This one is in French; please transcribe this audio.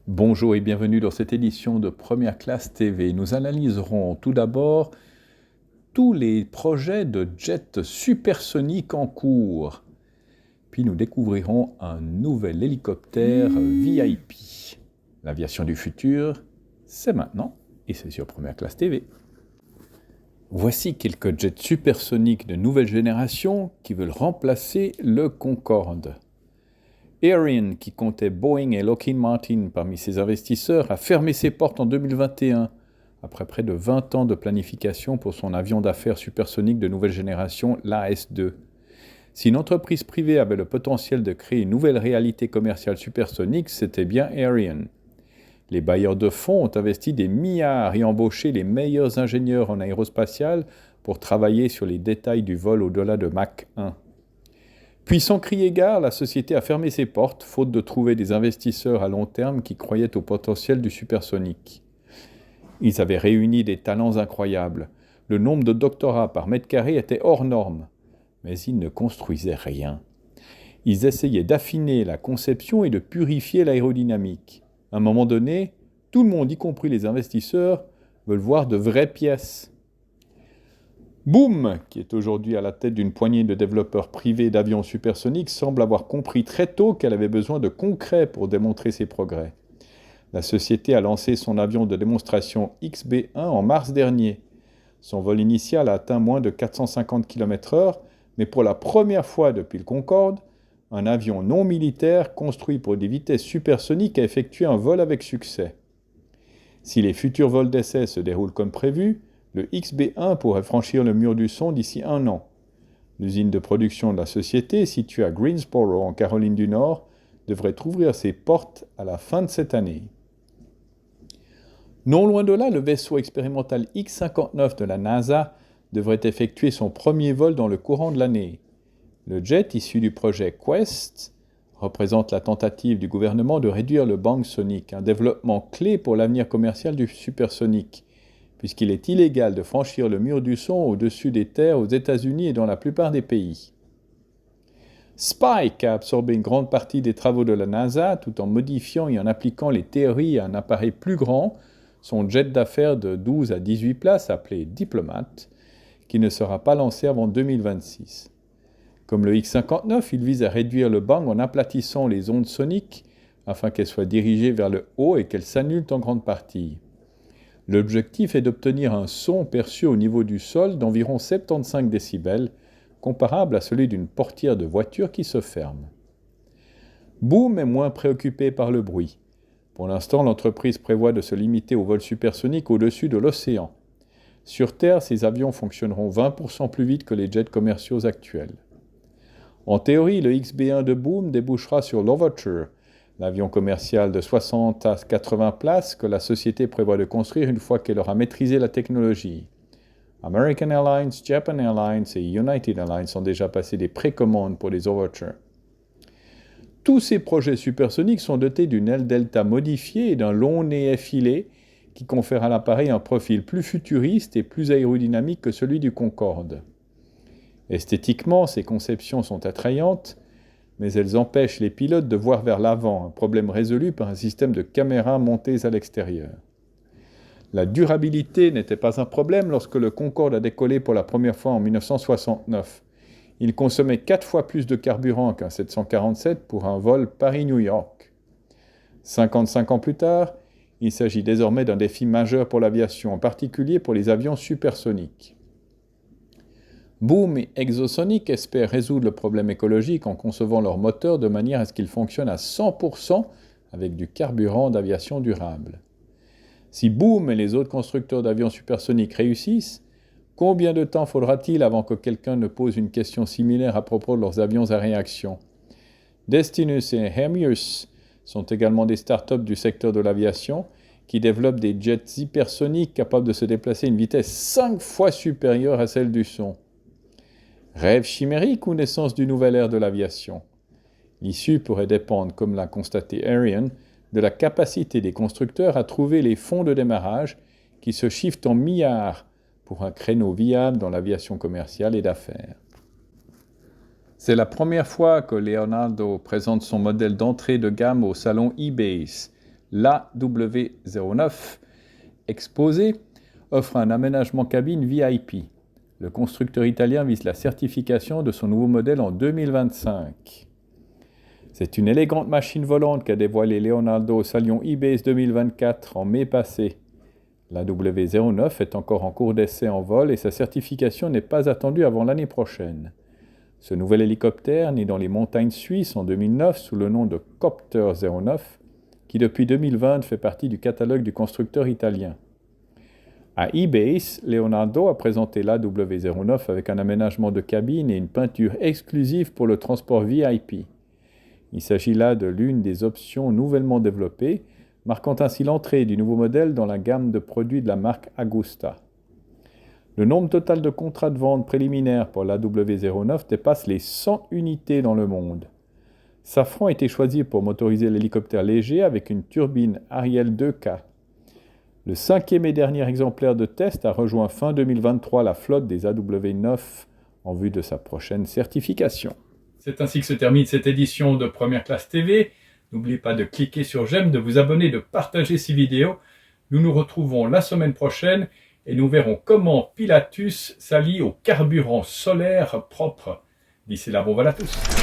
Bonjour et bienvenue dans cette édition de Première Classe TV. Nous analyserons tout d'abord tous les projets de jets supersoniques en cours. Puis nous découvrirons un nouvel hélicoptère VIP. L'aviation du futur, c'est maintenant et c'est sur Première Classe TV. Voici quelques jets supersoniques de nouvelle génération qui veulent remplacer le Concorde. Ariane, qui comptait Boeing et Lockheed Martin parmi ses investisseurs, a fermé ses portes en 2021, après près de 20 ans de planification pour son avion d'affaires supersonique de nouvelle génération, l'AS-2. Si une entreprise privée avait le potentiel de créer une nouvelle réalité commerciale supersonique, c'était bien Ariane. Les bailleurs de fonds ont investi des milliards et embauché les meilleurs ingénieurs en aérospatial pour travailler sur les détails du vol au-delà de Mach 1. Puis sans crier gare, la société a fermé ses portes, faute de trouver des investisseurs à long terme qui croyaient au potentiel du supersonique. Ils avaient réuni des talents incroyables. Le nombre de doctorats par mètre carré était hors norme. Mais ils ne construisaient rien. Ils essayaient d'affiner la conception et de purifier l'aérodynamique. À un moment donné, tout le monde, y compris les investisseurs, veulent voir de vraies pièces. Boom, qui est aujourd'hui à la tête d'une poignée de développeurs privés d'avions supersoniques, semble avoir compris très tôt qu'elle avait besoin de concret pour démontrer ses progrès. La société a lancé son avion de démonstration XB-1 en mars dernier. Son vol initial a atteint moins de 450 km/h, mais pour la première fois depuis le Concorde, un avion non militaire construit pour des vitesses supersoniques a effectué un vol avec succès. Si les futurs vols d'essai se déroulent comme prévu, le XB-1 pourrait franchir le mur du son d'ici 1 an. L'usine de production de la société, située à Greensboro, en Caroline du Nord, devrait ouvrir ses portes à la fin de cette année. Non loin de là, le vaisseau expérimental X-59 de la NASA devrait effectuer son premier vol dans le courant de l'année. Le jet, issu du projet Quest, représente la tentative du gouvernement de réduire le bang sonic, un développement clé pour l'avenir commercial du supersonique, puisqu'il est illégal de franchir le mur du son au-dessus des terres aux États-Unis et dans la plupart des pays. Spike a absorbé une grande partie des travaux de la NASA tout en modifiant et en appliquant les théories à un appareil plus grand, son jet d'affaires de 12 à 18 places appelé Diplomat, qui ne sera pas lancé avant 2026. Comme le X-59, il vise à réduire le bang en aplatissant les ondes soniques afin qu'elles soient dirigées vers le haut et qu'elles s'annulent en grande partie. L'objectif est d'obtenir un son perçu au niveau du sol d'environ 75 décibels, comparable à celui d'une portière de voiture qui se ferme. Boom est moins préoccupé par le bruit. Pour l'instant, l'entreprise prévoit de se limiter au vol supersonique au-dessus de l'océan. Sur Terre, ces avions fonctionneront 20% plus vite que les jets commerciaux actuels. En théorie, le XB-1 de Boom débouchera sur l'Overture, l'avion commercial de 60 à 80 places que la société prévoit de construire une fois qu'elle aura maîtrisé la technologie. American Airlines, Japan Airlines et United Airlines ont déjà passé des précommandes pour les Overture. Tous ces projets supersoniques sont dotés d'une aile delta modifiée et d'un long nez effilé qui confère à l'appareil un profil plus futuriste et plus aérodynamique que celui du Concorde. Esthétiquement, ces conceptions sont attrayantes, mais elles empêchent les pilotes de voir vers l'avant, un problème résolu par un système de caméras montées à l'extérieur. La durabilité n'était pas un problème lorsque le Concorde a décollé pour la première fois en 1969. Il consommait 4 fois plus de carburant qu'un 747 pour un vol Paris-New York. 55 ans plus tard, il s'agit désormais d'un défi majeur pour l'aviation, en particulier pour les avions supersoniques. Boom et Exosonic espèrent résoudre le problème écologique en concevant leur moteur de manière à ce qu'il fonctionne à 100% avec du carburant d'aviation durable. Si Boom et les autres constructeurs d'avions supersoniques réussissent, combien de temps faudra-t-il avant que quelqu'un ne pose une question similaire à propos de leurs avions à réaction ? Destinus et Hemius sont également des startups du secteur de l'aviation qui développent des jets hypersoniques capables de se déplacer à une vitesse 5 fois supérieure à celle du son. Rêve chimérique ou naissance d'une nouvelle ère de l'aviation ? L'issue pourrait dépendre, comme l'a constaté Ariane, de la capacité des constructeurs à trouver les fonds de démarrage qui se chiffrent en milliards pour un créneau viable dans l'aviation commerciale et d'affaires. C'est la première fois que Leonardo présente son modèle d'entrée de gamme au salon EBACE, l'AW09 exposé offre un aménagement cabine VIP. Le constructeur italien vise la certification de son nouveau modèle en 2025. C'est une élégante machine volante qu'a dévoilé Leonardo au salon IBACE 2024 en mai passé. La W09 est encore en cours d'essai en vol et sa certification n'est pas attendue avant l'année prochaine. Ce nouvel hélicoptère, né dans les montagnes suisses en 2009 sous le nom de Copter 09, qui depuis 2020 fait partie du catalogue du constructeur italien. À IBACE, Leonardo a présenté l'AW09 avec un aménagement de cabine et une peinture exclusive pour le transport VIP. Il s'agit là de l'une des options nouvellement développées, marquant ainsi l'entrée du nouveau modèle dans la gamme de produits de la marque Agusta. Le nombre total de contrats de vente préliminaires pour l'AW09 dépasse les 100 unités dans le monde. Safran a été choisi pour motoriser l'hélicoptère léger avec une turbine Ariel 2K. Le 5e et dernier exemplaire de test a rejoint fin 2023 la flotte des AW9 en vue de sa prochaine certification. C'est ainsi que se termine cette édition de Première Classe TV. N'oubliez pas de cliquer sur j'aime, de vous abonner, de partager ces vidéos. Nous nous retrouvons la semaine prochaine et nous verrons comment Pilatus s'allie au carburant solaire propre. D'ici là, bon vol à tous.